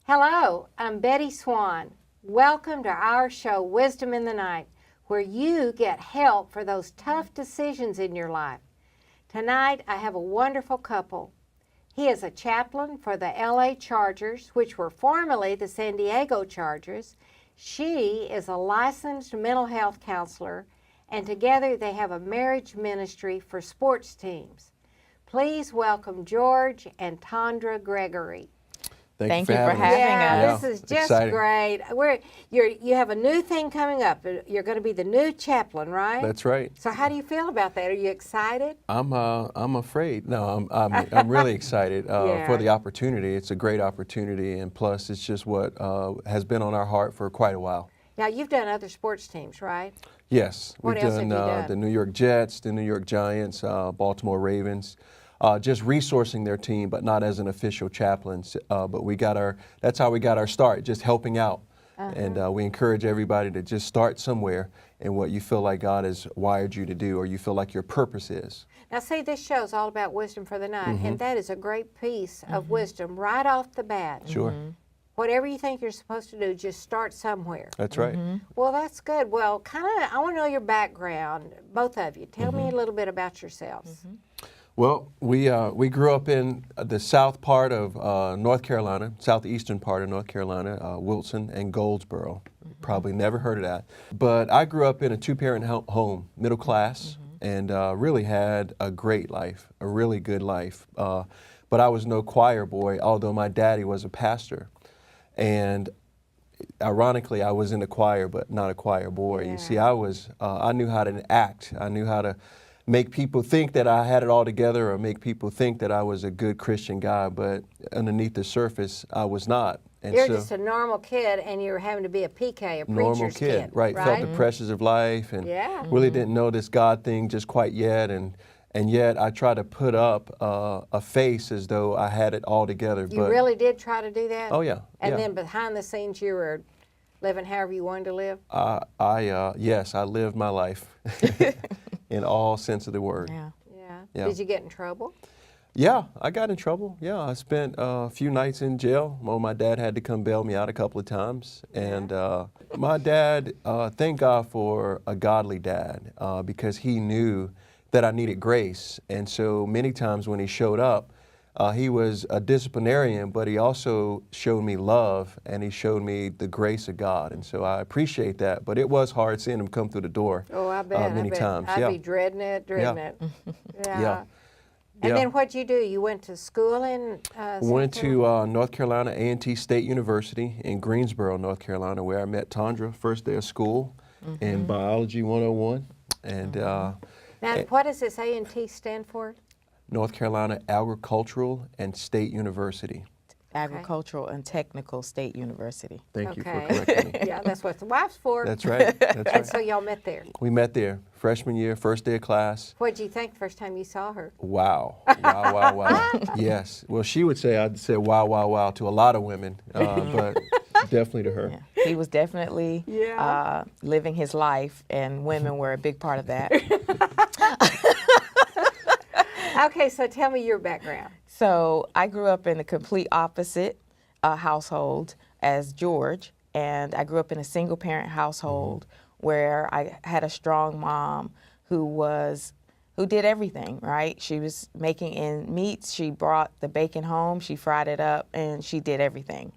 Hello, I'm Betty Swann. Welcome to our show, Wisdom in the Night, where you get help for those tough decisions in your life. Tonight, I have a wonderful couple. He is a chaplain for the LA Chargers, which were formerly the San Diego Chargers. She is a licensed mental health counselor, and together they have a marriage ministry for sports teams. Please welcome George and Tondra Gregory. Thank you for having us. Yeah, this is just exciting. great. You have a new thing coming up. You're going to be the new chaplain, right? That's right. So how do you feel about that? Are you excited? I'm afraid. No, I'm really excited for the opportunity. It's a great opportunity, and plus, it's just what has been on our heart for quite a while. Now you've done other sports teams, right? Yes, What we've else have you done? The New York Jets, the New York Giants, Baltimore Ravens. Just resourcing their team, but not as an official chaplain. But that's how we got our start, just helping out. And we encourage everybody to just start somewhere in what you feel like God has wired you to do, or you feel like your purpose is. Now see, this show is all about wisdom for the night, and that is a great piece of wisdom right off the bat. Sure. Whatever you think you're supposed to do, just start somewhere. That's right. Well, that's good. Well, I want to know your background, both of you. Tell me a little bit about yourselves. Well, we grew up in the south part of North Carolina, southeastern part of North Carolina, Wilson and Goldsboro. Probably never heard of that. But I grew up in a two-parent home, middle class, and really had a great life, a really good life. But I was no choir boy, although my daddy was a pastor. And ironically, I was in the choir, but not a choir boy. Yeah. You see, I knew how to act. I knew how to make people think that I had it all together, or make people think that I was a good Christian guy, but underneath the surface, I was not. And You're just a normal kid, and you're having to be a PK, a normal preacher's kid. Right? Felt the pressures of life, and really didn't know this God thing just quite yet, and yet I tried to put up a face as though I had it all together. You really did try to do that? Oh yeah. And then behind the scenes, you were living however you wanted to live? Yes, I lived my life in all sense of the word. Yeah. Did you get in trouble? Yeah, I got in trouble. Yeah, I spent a few nights in jail. Well, my dad had to come bail me out a couple of times. And my dad, thank God for a godly dad, because he knew that I needed grace. And so many times when he showed up, he was a disciplinarian, but he also showed me love, and he showed me the grace of God. And so I appreciate that. But it was hard seeing him come through the door. Oh, I bet. Many times. I'd be dreading it. Yeah. And then what'd you do? You went to school in Went to North Carolina A&T State University in Greensboro, North Carolina, where I met Tondra first day of school in Biology 101. And now, what does this A&T stand for? North Carolina Agricultural and State University. Agricultural and Technical State University. Thank you for correcting me. Yeah, that's what the wife's for. That's right. That's right. And so y'all met there. We met there, freshman year, first day of class. What'd you think the first time you saw her? Wow. Wow, wow, wow. Yes. Well, she would say, I'd say wow, wow, wow to a lot of women, but definitely to her. Yeah. He was definitely living his life, and women were a big part of that. Okay, so tell me your background. So I grew up in the complete opposite household as George, and I grew up in a single-parent household where I had a strong mom who did everything, right? She was making ends meet. She brought the bacon home, she fried it up, and she did everything.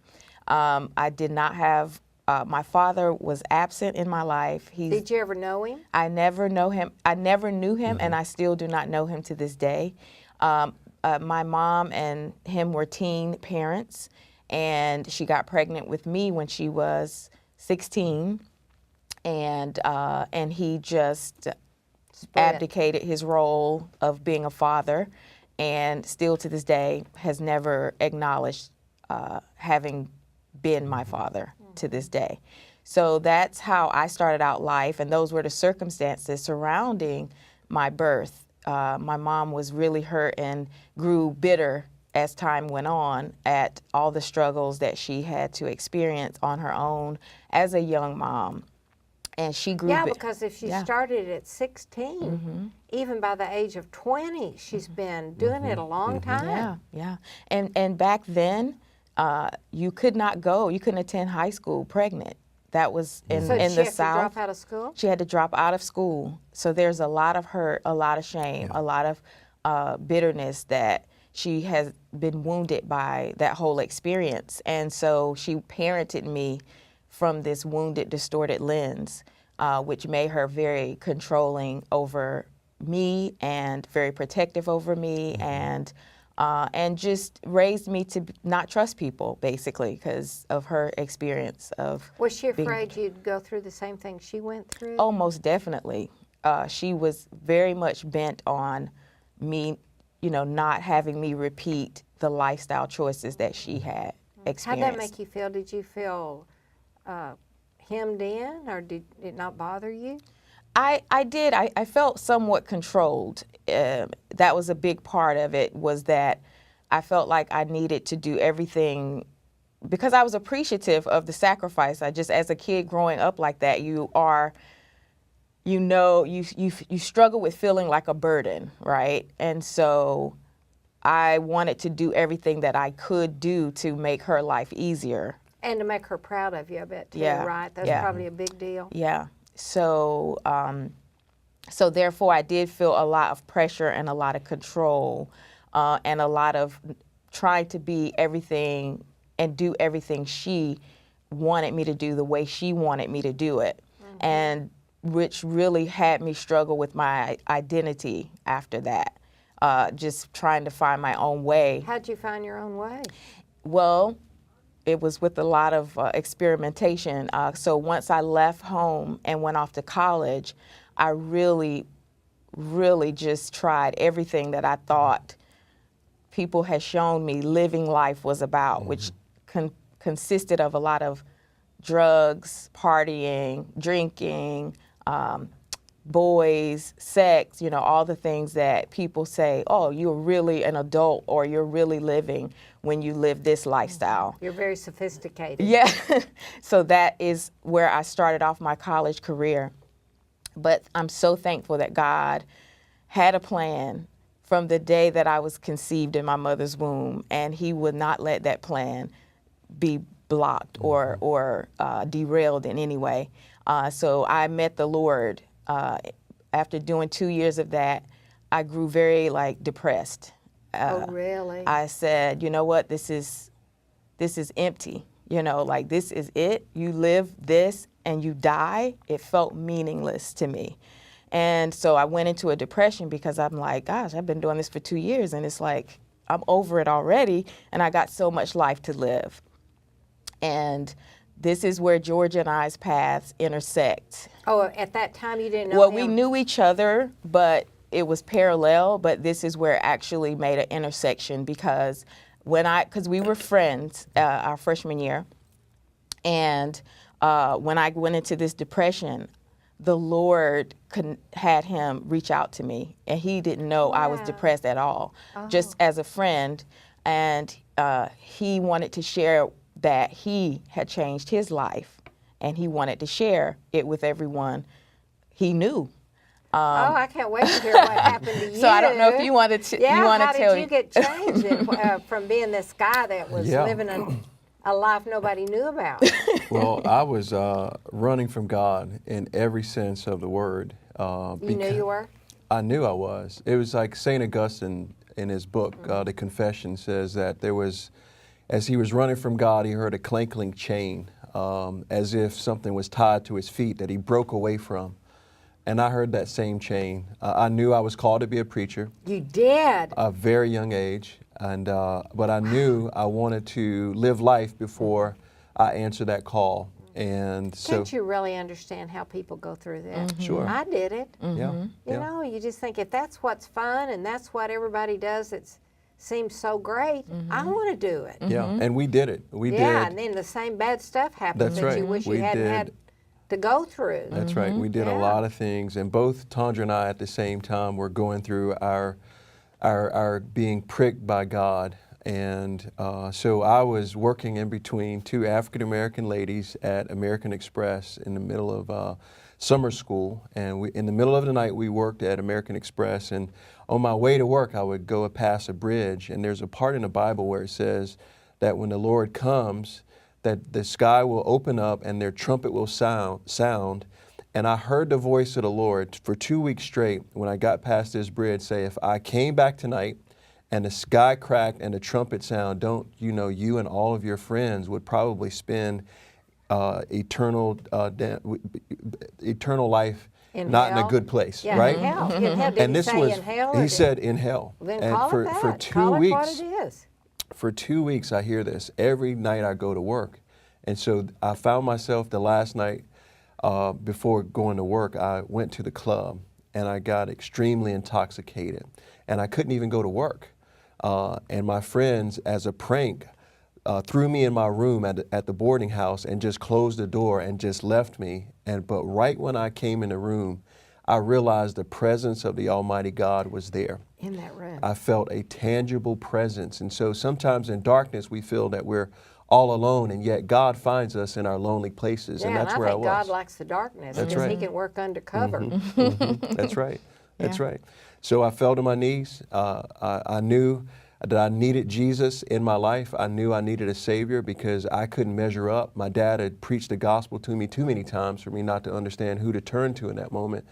I did not have, my father was absent in my life. Did you ever know him? I never knew him, and I still do not know him to this day. My mom and him were teen parents, and she got pregnant with me when she was 16, and he just abdicated his role of being a father, and still to this day has never acknowledged having been my father to this day. So that's how I started out life, and those were the circumstances surrounding my birth. My mom was really hurt and grew bitter as time went on at all the struggles that she had to experience on her own as a young mom. And she grew. Yeah, because if she yeah. started at 16, even by the age of 20, she's been doing it a long time. Yeah. And back then, you could not go. You couldn't attend high school pregnant. That was in So in she the had to South. drop out of school? She had to drop out of school. So there's a lot of hurt, a lot of shame, a lot of bitterness that she has been wounded by that whole experience. And so she parented me from this wounded, distorted lens, which made her very controlling over me and very protective over me, and just raised me to not trust people, basically, because of her experience of. Was she afraid you'd go through the same thing she went through? Oh, most definitely. She was very much bent on me, not having me repeat the lifestyle choices that she had experienced. How'd that make you feel? Did you feel hemmed in, or did it not bother you? I did. I felt somewhat controlled. That was a big part of it, was that I felt like I needed to do everything because I was appreciative of the sacrifice. As a kid growing up like that, you struggle with feeling like a burden, right? And so I wanted to do everything that I could do to make her life easier. And to make her proud of you, I bet, too, Yeah, right? That's yeah. probably a big deal. Yeah. So, so therefore, I did feel a lot of pressure and a lot of control, and a lot of trying to be everything and do everything she wanted me to do the way she wanted me to do it, and which really had me struggle with my identity after that, just trying to find my own way. How'd you find your own way? Well, it was with a lot of experimentation. So once I left home and went off to college, I really, really just tried everything that I thought people had shown me living life was about, which consisted of a lot of drugs, partying, drinking, boys, sex, all the things that people say, oh, you're really an adult or you're really living when you live this lifestyle. You're very sophisticated. Yeah. So that is where I started off my college career. But I'm so thankful that God had a plan from the day that I was conceived in my mother's womb, and he would not let that plan be blocked or derailed in any way. So I met the Lord. After doing 2 years of that, I grew very depressed. Oh, really? I said, you know what, this is empty. This is it. You live this and you die. It felt meaningless to me. And so I went into a depression because I'm like, gosh, I've been doing this for 2 years and it's like, I'm over it already and I got so much life to live. And this is where George and I's paths intersect. Oh, at that time you didn't know Well, him? we knew each other, but it was parallel, but this is where it actually made an intersection because because we were friends our freshman year, and when I went into this depression, the Lord had him reach out to me, and he didn't know I was depressed at all, just as a friend, and he wanted to share that he had changed his life, and he wanted to share it with everyone he knew. I can't wait to hear what happened to you. So I don't know if you wanted to. Yeah, you want how to tell did you get changed from being this guy that was living a life nobody knew about? Well, I was running from God in every sense of the word. You knew you were? I knew I was. It was like St. Augustine in his book, The Confession, says that there was, as he was running from God, he heard a clanking chain, as if something was tied to his feet that he broke away from. And I heard that same chain. I knew I was called to be a preacher. You did? A very young age. And but I knew I wanted to live life before I answered that call. And so, can't you really understand how people go through that? Sure. I did it. Yeah. You know, you just think if that's what's fun and that's what everybody does, it seems so great. I want to do it. Yeah, and we did it. We did. Yeah, and then the same bad stuff happens That's that right. you wish We you hadn't did. had to go through. That's right. We did a lot of things, and both Tondra and I at the same time were going through our being pricked by God. And so I was working in between two African American ladies at American Express in the middle of summer school, and in the middle of the night we worked at American Express, and on my way to work I would go past a bridge, and there's a part in the Bible where it says that when the Lord comes, that the sky will open up and their trumpet will sound. And I heard the voice of the Lord for 2 weeks straight when I got past this bridge say, if I came back tonight and the sky cracked and the trumpet sound, don't you know, you and all of your friends would probably spend eternal life In not in hell? a good place, Yeah, right? in hell. In hell. Did And he this say was, in hell? he said in hell. Then And call for, it that. for 2 Call weeks, it what it is. for 2 weeks I hear this. Every night I go to work. And so I found myself the last night before going to work, I went to the club and I got extremely intoxicated and I couldn't even go to work. And my friends, as a prank, threw me in my room at the boarding house and just closed the door and just left me. But right when I came in the room, I realized the presence of the Almighty God was there. In that room. I felt a tangible presence. And so sometimes in darkness we feel that we're all alone, and yet God finds us in our lonely places, Yeah, and that's I where I think was. God likes the darkness That's because He right. can work undercover. That's right. That's right. So I fell to my knees. I knew that I needed Jesus in my life. I knew I needed a Savior because I couldn't measure up. My dad had preached the gospel to me too many times for me not to understand who to turn to in that moment.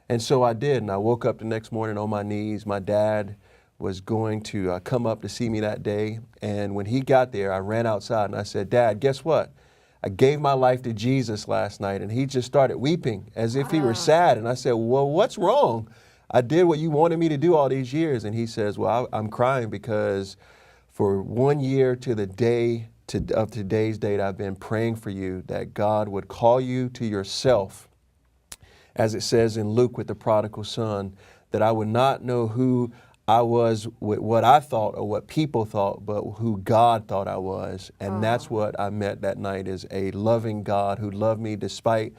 And so I did, and I woke up the next morning on my knees. My dad was going to come up to see me that day, and when he got there, I ran outside and I said, Dad, guess what? I gave my life to Jesus last night, and he just started weeping as if he were sad. And I said, well, what's wrong? I did what you wanted me to do all these years. And he says, well, I'm crying because for 1 year to the day of today's date, I've been praying for you that God would call you to yourself, as it says in Luke with the prodigal son, that I would not know who I was with what I thought or what people thought, but who God thought I was. And that's what I met that night, is a loving God who loved me despite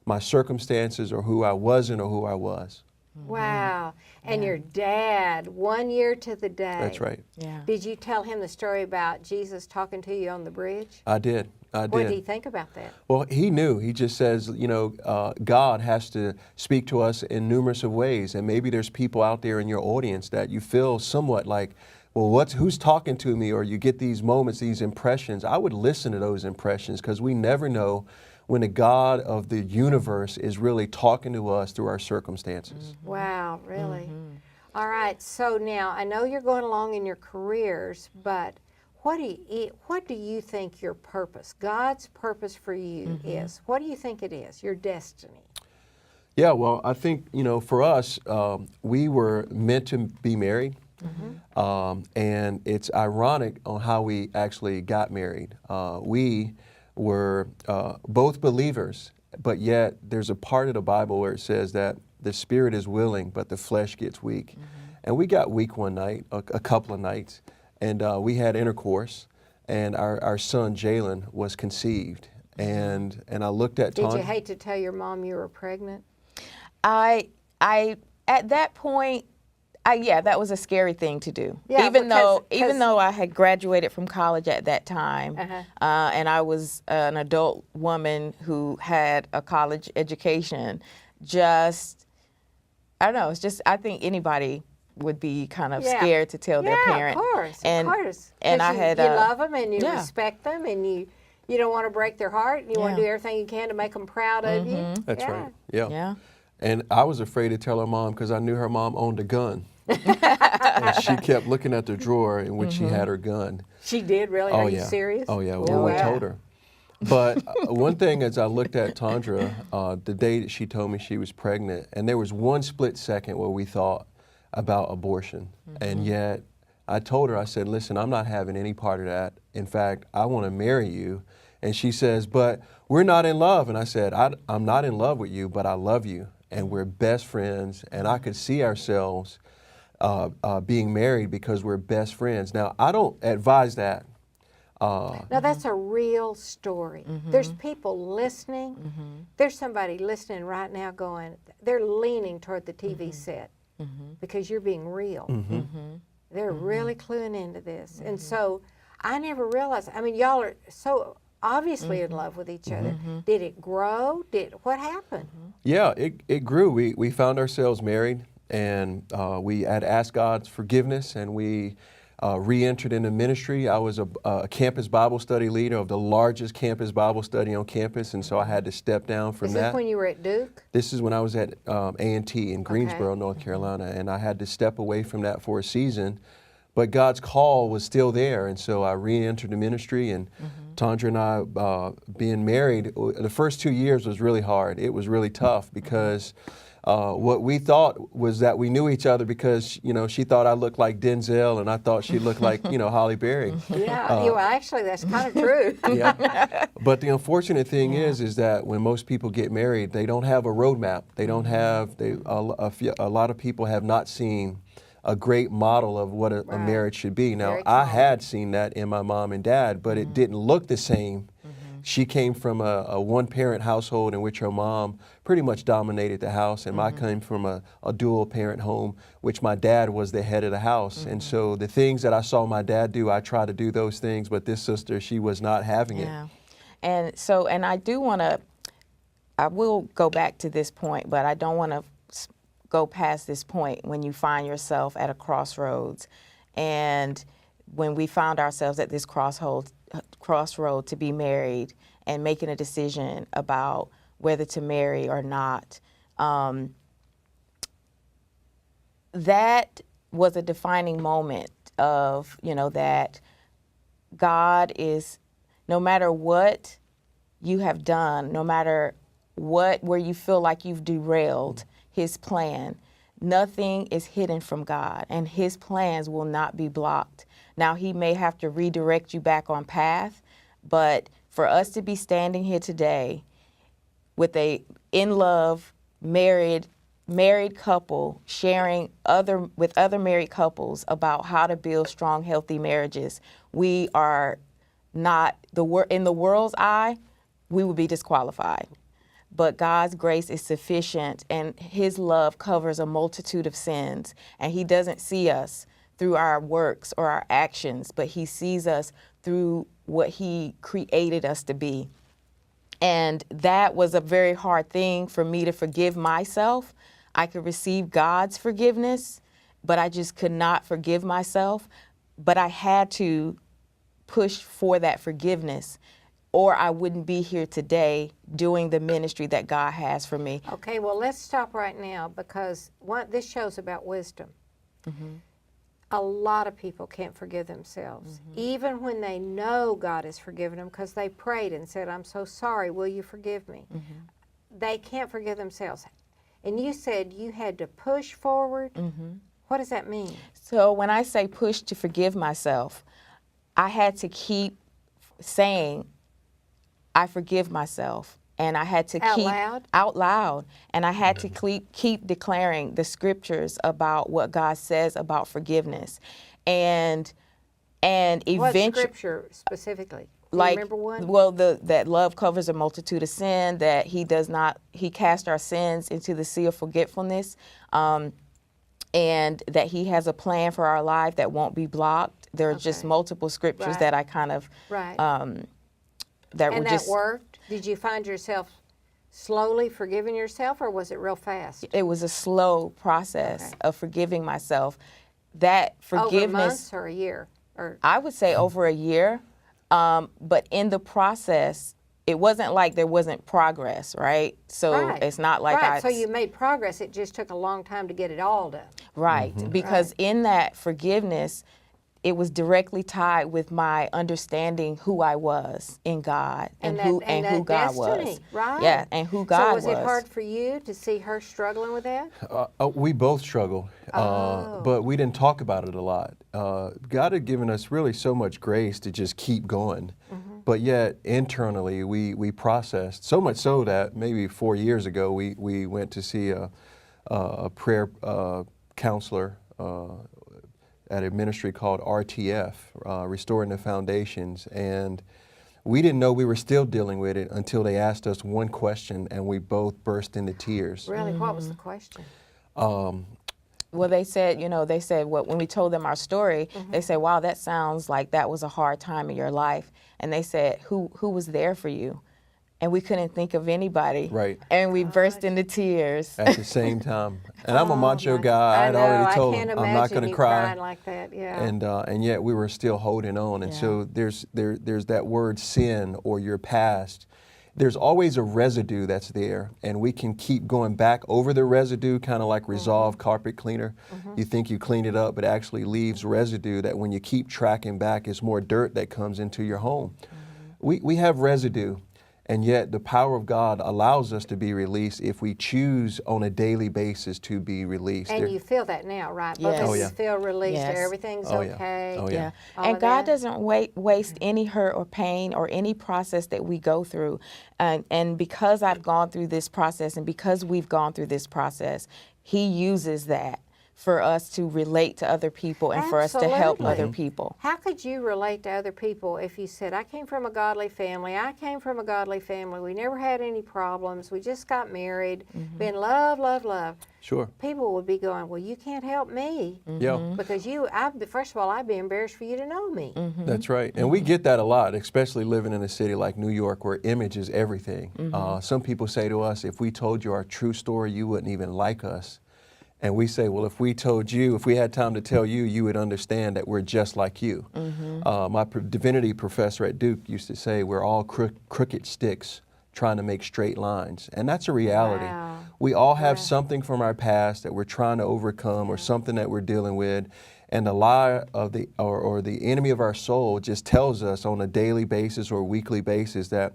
my circumstances or who I wasn't or who I was. Wow. And your dad, 1 year to the day. That's right. Yeah. Did you tell him the story about Jesus talking to you on the bridge? I did. What did he think about that? Well, he knew. He just says, you know, God has to speak to us in numerous of ways. And maybe there's people out there in your audience that you feel somewhat like, well, who's talking to me? Or you get these moments, these impressions. I would listen to those impressions because we never know when the God of the universe is really talking to us through our circumstances. Wow, really? All right, so now I know you're going along in your careers, but what do you think your purpose, God's purpose for you is? What do you think it is, your destiny? Yeah, well, I think, you know, for us, we were meant to be married. And it's ironic on how we actually got married. We were both believers, but yet there's a part of the Bible where it says that the spirit is willing, but the flesh gets weak. And we got weak one night, a couple of nights, and we had intercourse, and our son Jalen was conceived. And I looked at Did you hate to tell your mom you were pregnant? I at that point, yeah, that was a scary thing to do. Yeah, even because though I had graduated from college at that time, and I was an adult woman who had a college education, I don't know. It's just, I think anybody would be kind of scared to tell their parent. Of course. And And I you, had you love them and you yeah. respect them and you don't want to break their heart and you want to do everything you can to make them proud of you. That's right. Yeah. Yeah. And I was afraid to tell her mom because I knew her mom owned a gun. And she kept looking at the drawer in which she had her gun. She did, really? Oh, Are yeah. you serious? Oh, yeah. Oh, Well, we wow. told her. But one thing as I looked at Tondra, the day that she told me she was pregnant, and there was one split second where we thought about abortion. And yet I told her, I said, listen, I'm not having any part of that. In fact, I want to marry you. And she says, but we're not in love. And I said, I'm not in love with you, but I love you. And we're best friends. And I could see ourselves being married because we're best friends. Now, I don't advise that. Now, that's a real story. There's people listening. There's somebody listening right now going, they're leaning toward the TV set because you're being real. They're really cluing into this. And so I never realized, I mean, y'all are so obviously in love with each other. Did it grow? What happened? Yeah, it grew. We found ourselves married, and we had asked God's forgiveness, and we re-entered into ministry. I was a campus Bible study leader of the largest campus Bible study on campus, and so I had to step down from that. Is this when you were at Duke? This is when I was at A&T in Greensboro, North Carolina, and I had to step away from that for a season. But God's call was still there, and so I re-entered the ministry, and Tondra and I being married, the first 2 years was really hard. It was really tough because what we thought was that we knew each other because, she thought I looked like Denzel, and I thought she looked like, Halle Berry. Yeah, well, actually, that's kind of true. Yeah. But the unfortunate thing is that when most people get married, they don't have a roadmap. They don't have, a lot of people have not seen a great model of what a marriage should be. Now, I had seen that in my mom and dad, but it didn't look the same. She came from a one-parent household in which her mom pretty much dominated the house, and I came from a dual-parent home, which my dad was the head of the house. And so the things that I saw my dad do, I tried to do those things, but this sister, she was not having it. And so, and I do want to, I will go back to this point, but I don't want to go past this point when you find yourself at a crossroads. And when we found ourselves at this crossroad to be married and making a decision about whether to marry or not, that was a defining moment of, that God is, no matter what you have done, no matter where you feel like you've derailed His plan, nothing is hidden from God, and His plans will not be blocked. Now, He may have to redirect you back on path, but for us to be standing here today with a in love, married couple sharing with other married couples about how to build strong, healthy marriages, we are not, in the world's eye, we would be disqualified. But God's grace is sufficient, and His love covers a multitude of sins. And He doesn't see us through our works or our actions, but He sees us through what He created us to be. And that was a very hard thing for me to forgive myself. I could receive God's forgiveness, but I just could not forgive myself. But I had to push for that forgiveness, or I wouldn't be here today doing the ministry that God has for me. Okay, well, let's stop right now because this show's about wisdom. A lot of people can't forgive themselves, even when they know God has forgiven them because they prayed and said, I'm so sorry, will you forgive me? They can't forgive themselves. And you said you had to push forward. What does that mean? So when I say push to forgive myself, I had to keep saying, I forgive myself. And I had to keep out loud, and I had to keep declaring the scriptures about what God says about forgiveness, and eventually. What scripture specifically? Do you remember one? Well, that love covers a multitude of sin, that He cast our sins into the sea of forgetfulness, and that He has a plan for our life that won't be blocked. There are just multiple scriptures that I kind of that worked? Did you find yourself slowly forgiving yourself, or was it real fast? It was a slow process of forgiving myself. That forgiveness. Over months or a year? I would say over a year. But in the process, it wasn't like there wasn't progress, right? So it's not like so you made progress. It just took a long time to get it all done. Right. Because in that forgiveness, it was directly tied with my understanding who I was in God and who God was. Right. Yeah, and who God was. So was it hard for you to see her struggling with that? We both struggled, but we didn't talk about it a lot. God had given us really so much grace to just keep going, but yet internally we processed, so much so that maybe 4 years ago we went to see a prayer counselor at a ministry called RTF, Restoring the Foundations, and we didn't know we were still dealing with it until they asked us one question, and we both burst into tears. Really? What was the question? Well, they said, when we told them our story, they said, wow, that sounds like that was a hard time in your life. And they said, who was there for you? And we couldn't think of anybody. Right. And we burst into tears. At the same time. And I'm a macho guy. I'd already told him I'm not going to cry. Like that, yeah. And yet we were still holding on. And so there's that word sin or your past. There's always a residue that's there, and we can keep going back over the residue, kind of like Resolve carpet cleaner. You think you clean it up, but it actually leaves residue that when you keep tracking back, it's more dirt that comes into your home. We have residue. And yet the power of God allows us to be released if we choose on a daily basis to be released. And you feel that now, right? Both of you feel released. Yes. Everything's okay. Oh, yeah. And God doesn't waste any hurt or pain or any process that we go through. And because I've gone through this process and because we've gone through this process, He uses that for us to relate to other people and for us to help other people. How could you relate to other people if you said, I came from a godly family, we never had any problems, we just got married, been love, love, love. Sure. People would be going, well, you can't help me. Yeah. Because first of all, I'd be embarrassed for you to know me. That's right. And we get that a lot, especially living in a city like New York where image is everything. Some people say to us, if we told you our true story, you wouldn't even like us. And we say, well, if we had time to tell you, you would understand that we're just like you. My divinity professor at Duke used to say, we're all crooked sticks trying to make straight lines. And that's a reality. Wow. We all have something from our past that we're trying to overcome or something that we're dealing with. And the lie of the enemy of our soul just tells us on a daily basis or weekly basis that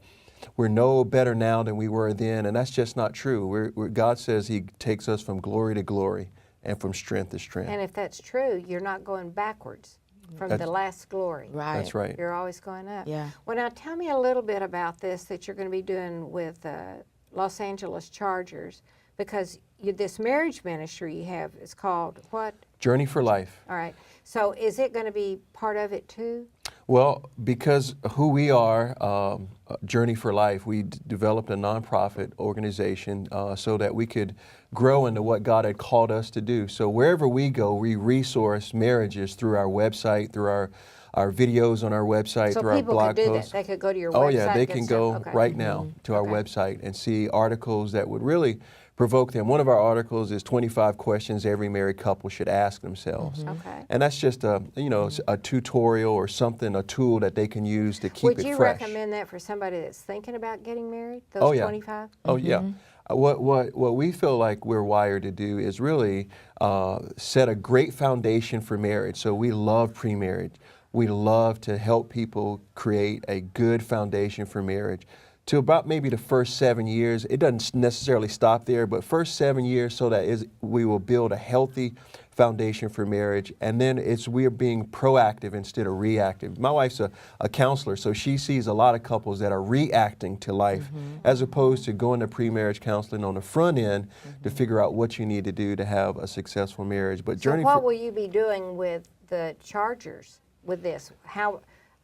we're no better now than we were then, and that's just not true. God says He takes us from glory to glory and from strength to strength. And if that's true, you're not going backwards from the last glory. Right. That's right. You're always going up. Yeah. Well, now tell me a little bit about this that you're going to be doing with Los Angeles Chargers, because this marriage ministry you have is called what? Journey for Life. All right. So is it going to be part of it too? Well, because who we are, Journey for Life, we developed a nonprofit organization so that we could grow into what God had called us to do. So wherever we go, we resource marriages through our website, through our videos on our website, So through our blog people could do posts. that. They could go to your website. Oh yeah, they and can stuff. go Okay. right now to our website and see articles that would really provoke them. One of our articles is 25 questions every married couple should ask themselves. Okay. And that's just a tutorial or something, a tool that they can use to keep Would it you fresh. recommend that for somebody that's thinking about getting married? Those Oh, yeah. 25? Oh yeah. What we feel like we're wired to do is really set a great foundation for marriage. So we love pre-marriage. We love to help people create a good foundation for marriage. To about maybe the first 7 years, it doesn't necessarily stop there, but first 7 years so that we will build a healthy foundation for marriage. And then we're being proactive instead of reactive. My wife's a counselor, so she sees a lot of couples that are reacting to life as opposed to going to pre-marriage counseling on the front end to figure out what you need to do to have a successful marriage. But So what will you be doing with the Chargers with this?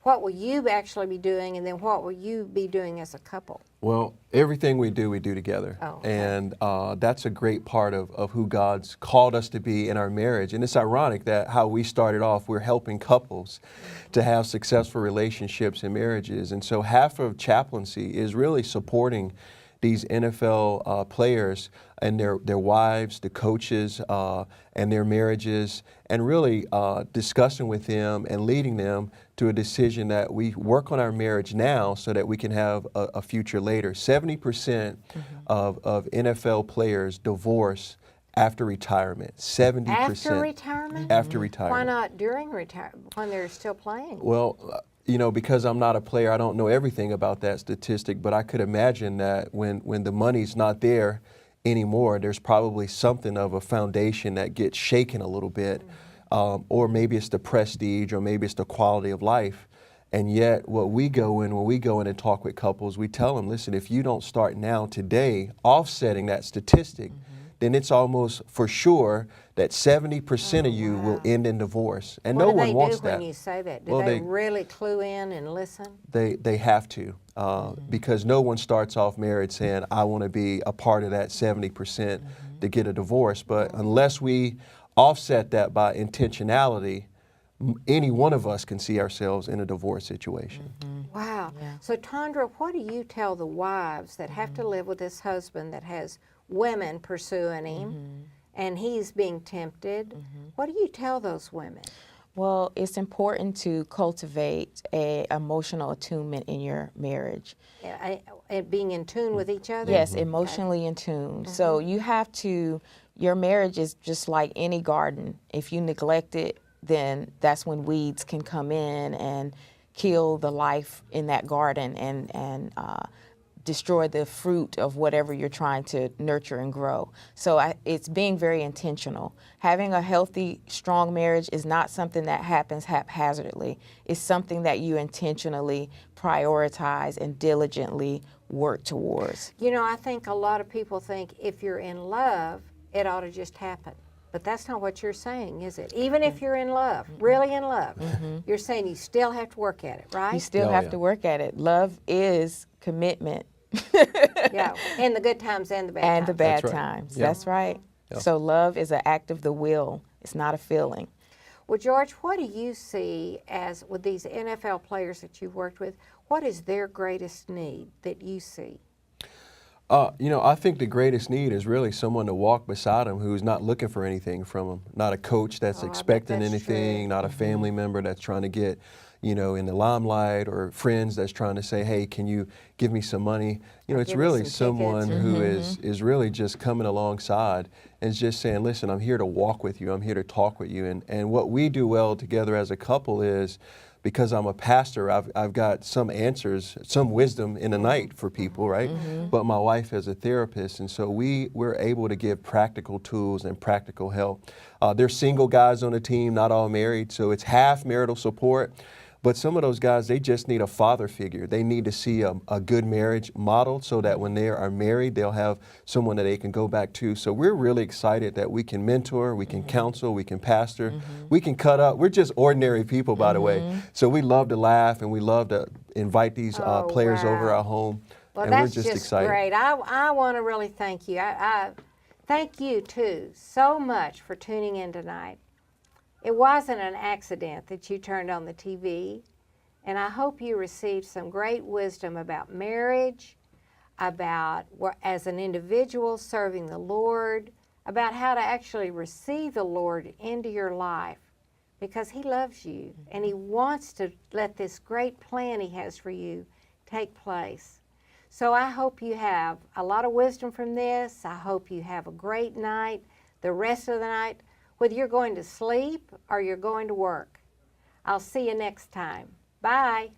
What will you actually be doing, and then what will you be doing as a couple? Well, everything we do together. Oh, okay. And that's a great part of who God's called us to be in our marriage. And it's ironic that how we started off, we're helping couples to have successful relationships and marriages. And so half of chaplaincy is really supporting these NFL players and their wives, the coaches, and their marriages, and really discussing with them and leading them to a decision that we work on our marriage now so that we can have a future later. 70% of NFL players divorce after retirement. 70%. After retirement? After retirement. Why not during retirement, when they're still playing? Well, because I'm not a player, I don't know everything about that statistic, but I could imagine that when the money's not there anymore, there's probably something of a foundation that gets shaken a little bit, or maybe it's the prestige, or maybe it's the quality of life. And yet, when we go in and talk with couples, we tell them, listen, if you don't start now today offsetting that statistic, then it's almost for sure that 70% of you will end in divorce. And no one wants that. What do they do when you say that? Do they really clue in and listen? They have to, because no one starts off married saying, I want to be a part of that 70% to get a divorce. But unless we offset that by intentionality, any one of us can see ourselves in a divorce situation. Wow. Yeah. So, Tondra, what do you tell the wives that have to live with this husband that has women pursuing him and he's being tempted? What do you tell those women? Well, it's important to cultivate a emotional attunement in your marriage. Being in tune with each other? Yes, emotionally in tune. So you have to, your marriage is just like any garden. If you neglect it, then that's when weeds can come in and kill the life in that garden and destroy the fruit of whatever you're trying to nurture and grow. So it's being very intentional. Having a healthy, strong marriage is not something that happens haphazardly. It's something that you intentionally prioritize and diligently work towards. You know, I think a lot of people think if you're in love, it ought to just happen. But that's not what you're saying, is it? Even if you're in love, really in love, you're saying you still have to work at it, right? You still have to work at it. Love is commitment. Yeah, in the good times and the bad times. And the bad That's right. times. Yeah. That's right. Yeah. So love is an act of the will. It's not a feeling. Well, George, what do you see as, with these NFL players that you've worked with, what is their greatest need that you see? You know, I think the greatest need is really someone to walk beside them who's not looking for anything from them. Not a coach that's I bet expecting that's anything, true. not a family member that's trying to get, you know, in the limelight, or friends that's trying to say, hey, can you give me some money? You know, it's give me really some someone tickets. who is really just coming alongside and just saying, listen, I'm here to walk with you. I'm here to talk with you. And what we do well together as a couple is, because I'm a pastor, I've got some answers, some wisdom in the night for people, right? But my wife is a therapist, and so we're able to give practical tools and practical help. There's single guys on the team, not all married, so it's half marital support. But some of those guys, they just need a father figure. They need to see a good marriage modeled so that when they are married, they'll have someone that they can go back to. So we're really excited that we can mentor, we can counsel, we can pastor, we can cut up. We're just ordinary people, by the way. So we love to laugh and we love to invite these players over our home. Well, and that's we're just excited. great. I want to really thank you. I thank you, too, so much for tuning in tonight. It wasn't an accident that you turned on the TV, and I hope you received some great wisdom about marriage, about as an individual serving the Lord, about how to actually receive the Lord into your life, because He loves you and He wants to let this great plan He has for you take place. So I hope you have a lot of wisdom from this. I hope you have a great night, the rest of the night, whether you're going to sleep or you're going to work. I'll see you next time. Bye.